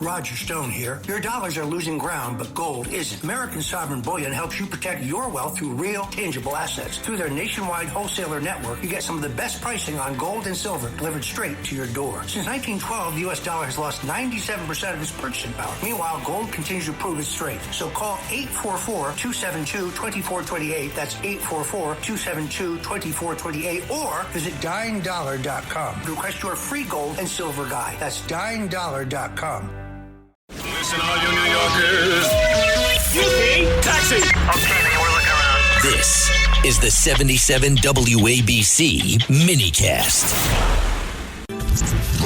Roger Stone here. Your dollars are losing ground, but gold isn't. American Sovereign Bullion helps you protect your wealth through real, tangible assets. Through their nationwide wholesaler network, you get some of the best pricing on gold and silver delivered straight to your door. Since 1912, the U.S. dollar has lost 97% of its purchasing power. Meanwhile, gold continues to prove its strength. So call 844-272-2428. That's 844-272-2428. Or visit dyingdollar.com to request your free gold and silver guide. That's dyingdollar.com. Listen, all you New Yorkers. Taxi! Okay, man, we're looking around. This is the 77 WABC minicast.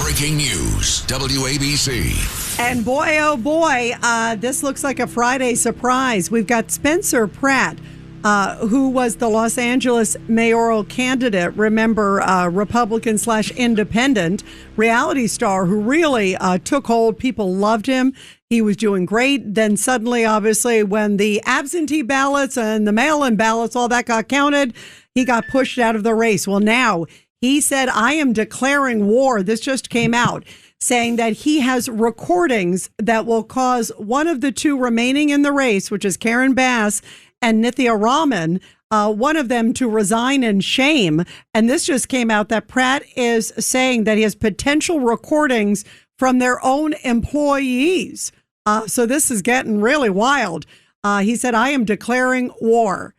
Breaking news, WABC. And boy, oh boy, this looks like a Friday surprise. We've got Spencer Pratt, who was the Los Angeles mayoral candidate, remember, Republican/independent reality star who really took hold. People loved him. He was doing great. Then suddenly, obviously, when the absentee ballots and the mail-in ballots, all that got counted, he got pushed out of the race. Well, now he said, I am declaring war. This just came out, saying that he has recordings that will cause one of the two remaining in the race, which is Karen Bass and Nithya Raman, one of them to resign in shame. And this just came out that Pratt is saying that he has potential recordings from their own employees. So this is getting really wild. He said, I am declaring war.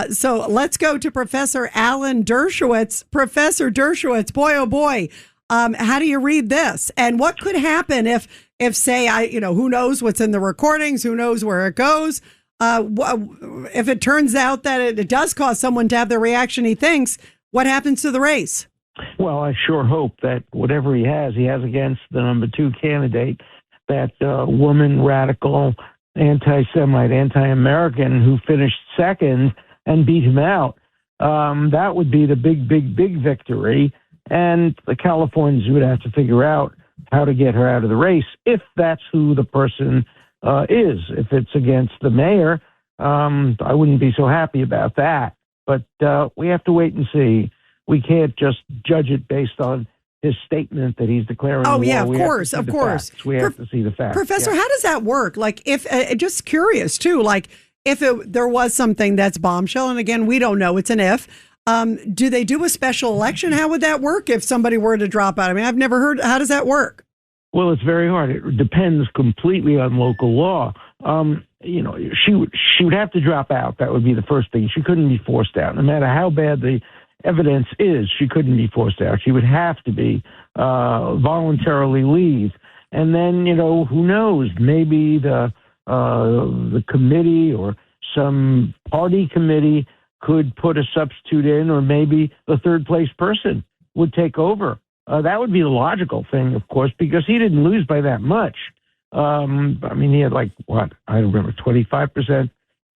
So let's go to Professor Alan Dershowitz. Professor Dershowitz, boy, oh boy, how do you read this? And what could happen if say, who knows what's in the recordings? Who knows where it goes? If it turns out that it does cause someone to have the reaction he thinks, what happens to the race? Well, I sure hope that whatever he has against the number two candidate, that woman, radical, anti-Semite, anti-American who finished second and beat him out. That would be the big, big, big victory. And the Californians would have to figure out how to get her out of the race if that's who the person is. If it's against the mayor, I wouldn't be so happy about that. But we have to wait and see. We can't just judge it based on his statement that he's declaring war. Oh, yeah, of We course. We have to see the facts. Professor, how does that work? Like, if just curious, too, like if there was something that's bombshell, and again, we don't know, it's an if, do they do a special election? How would that work if somebody were to drop out? I mean, I've never heard, how does that work? Well, it's very hard. It depends completely on local law. She would have to drop out. That would be the first thing. She couldn't be forced out. No matter how bad the evidence is, she couldn't be forced out. She would have to be voluntarily leave. And then, who knows? Maybe the committee or some party committee could put a substitute in, or maybe the third place person would take over. That would be the logical thing, of course, because he didn't lose by that much. He had I don't remember, 25%.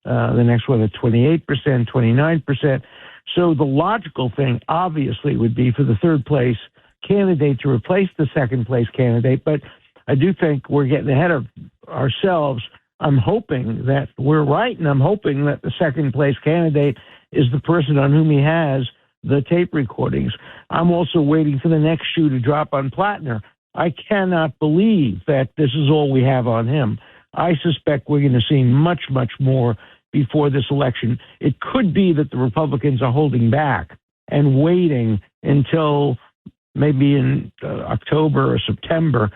The next one at 28%, 29%. So the logical thing, obviously, would be for the third place candidate to replace the second place candidate. But I do think we're getting ahead of ourselves. I'm hoping that we're right, and I'm hoping that the second place candidate is the person on whom he has the tape recordings. I'm also waiting for the next shoe to drop on Platner. I cannot believe that this is all we have on him. I suspect we're going to see much, much more before this election. It could be that the Republicans are holding back and waiting until maybe in October or September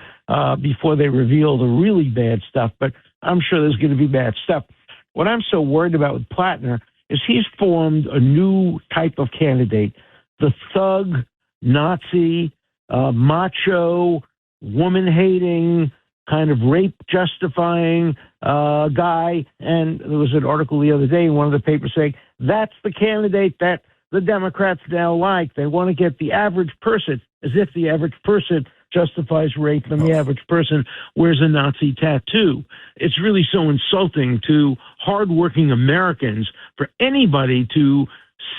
before they reveal the really bad stuff. But I'm sure there's going to be bad stuff. What I'm so worried about with Platner is he's formed a new type of candidate, the thug, Nazi, macho, woman-hating, kind of rape-justifying guy. And there was an article the other day in one of the papers saying that's the candidate that the Democrats now like. They want to get the average person, as if the average person justifies rape and the average person wears a Nazi tattoo. It's really so insulting to hardworking Americans for anybody to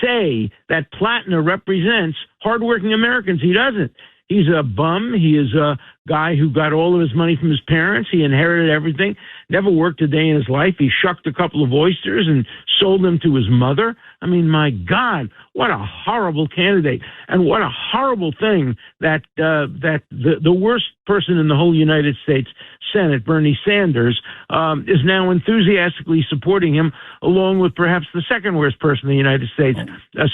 say that Platner represents hardworking Americans. He doesn't. He's a bum. He is a guy who got all of his money from his parents. He inherited everything, never worked a day in his life. He shucked a couple of oysters and sold them to his mother. I mean, my God, what a horrible candidate. And what a horrible thing that the worst person in the whole United States Senate, Bernie Sanders, is now enthusiastically supporting him, along with perhaps the second worst person in the United States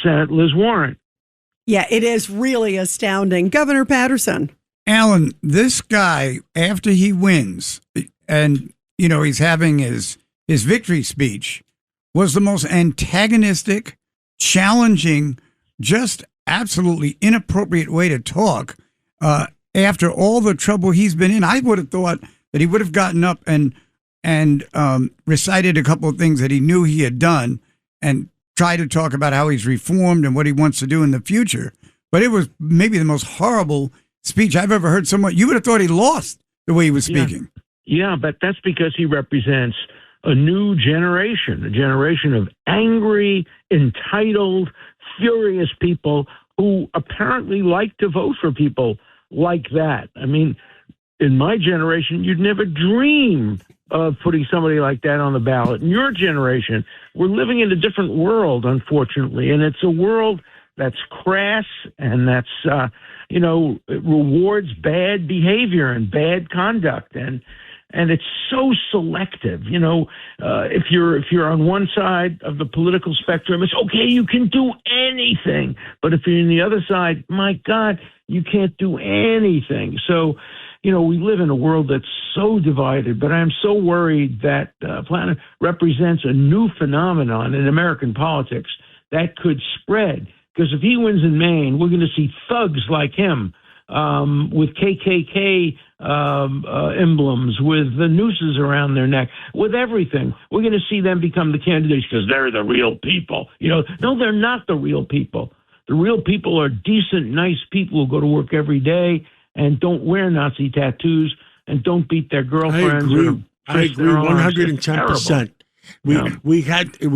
Senate, Liz Warren. Yeah, it is really astounding. Governor Patterson. Alan, this guy, after he wins, and, he's having his victory speech, was the most antagonistic, challenging, just absolutely inappropriate way to talk after all the trouble he's been in. I would have thought that he would have gotten up and recited a couple of things that he knew he had done and try to talk about how he's reformed and what he wants to do in the future. But it was maybe the most horrible speech I've ever heard someone. You would have thought he lost the way he was speaking. Yeah, but that's because he represents a new generation, a generation of angry, entitled, furious people who apparently like to vote for people like that. I mean, in my generation, you'd never dream of putting somebody like that on the ballot. In your generation, we're living in a different world, unfortunately, and it's a world that's crass and that's, it rewards bad behavior and bad conduct, and it's so selective. If you're on one side of the political spectrum, it's okay, you can do anything, but if you're in the other side, my God, you can't do anything. So, we live in a world that's so divided, but I'm so worried that Platner represents a new phenomenon in American politics that could spread. Because if he wins in Maine, we're going to see thugs like him with KKK emblems, with the nooses around their neck, with everything. We're going to see them become the candidates because they're the real people. No, they're not the real people. The real people are decent, nice people who go to work every day and don't wear Nazi tattoos and don't beat their girlfriends. I agree 110%. We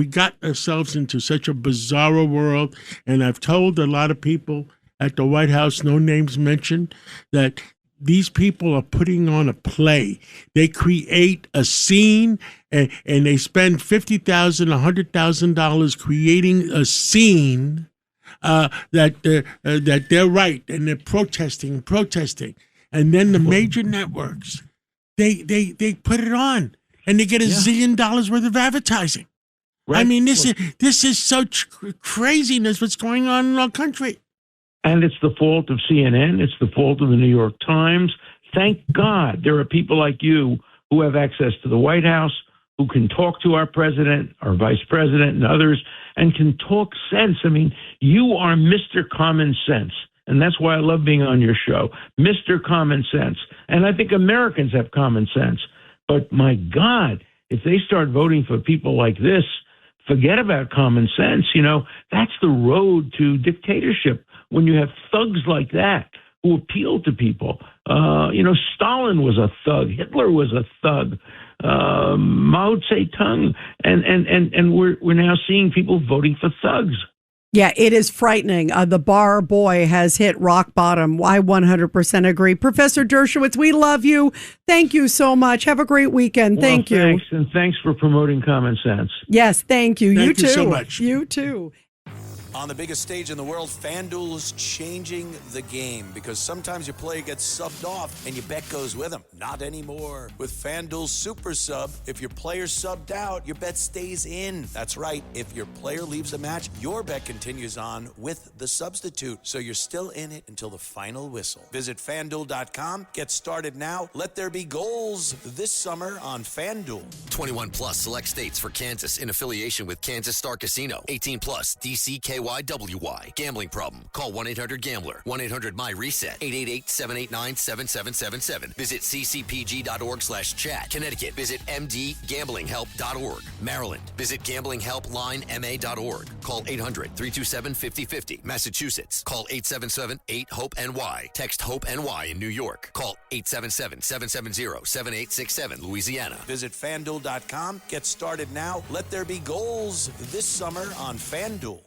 got ourselves into such a bizarre world, and I've told a lot of people at the White House, no names mentioned, that these people are putting on a play. They create a scene, and they spend $50,000, $100,000 creating a scene that they're right, and they're protesting, and then the major networks they put it on, and they get $1 zillion worth of advertising. Right. I mean, this is such craziness what's going on in our country. And it's the fault of CNN. It's the fault of the New York Times. Thank God there are people like you who have access to the White House, who can talk to our president, our vice president, and others, and can talk sense. I mean, you are Mr. Common Sense, and that's why I love being on your show, Mr. Common Sense. And I think Americans have common sense. But my God, if they start voting for people like this, forget about common sense. That's the road to dictatorship, when you have thugs like that who appeal to people. Stalin was a thug. Hitler was a thug. Mao Zedong, and we're now seeing people voting for thugs. Yeah, it is frightening. The bar boy has hit rock bottom. I 100% agree. Professor Dershowitz, we love you. Thank you so much. Have a great weekend. Thank you. Thanks, and thanks for promoting common sense. Yes, thank you. Thank you so much. You too. On the biggest stage in the world, FanDuel is changing the game, because sometimes your player gets subbed off and your bet goes with them. Not anymore. With FanDuel Super Sub, if your player's subbed out, your bet stays in. That's right. If your player leaves a match, your bet continues on with the substitute, so you're still in it until the final whistle. Visit FanDuel.com. Get started now. Let there be goals this summer on FanDuel. 21 plus select states for Kansas in affiliation with Kansas Star Casino. 18 plus DCKYWY. Gambling problem? Call 1-800-GAMBLER. 1-800-MY-RESET. 888-789-7777. Visit ccpg.org/chat. Connecticut. Visit mdgamblinghelp.org. Maryland. Visit gamblinghelplinema.org. Call 800-327-5050. Massachusetts. Call 877-8-HOPE-NY. Text HOPE-NY in New York. Call 877-770-7867. Louisiana. Visit FanDuel.com. Get started now. Let there be goals this summer on FanDuel.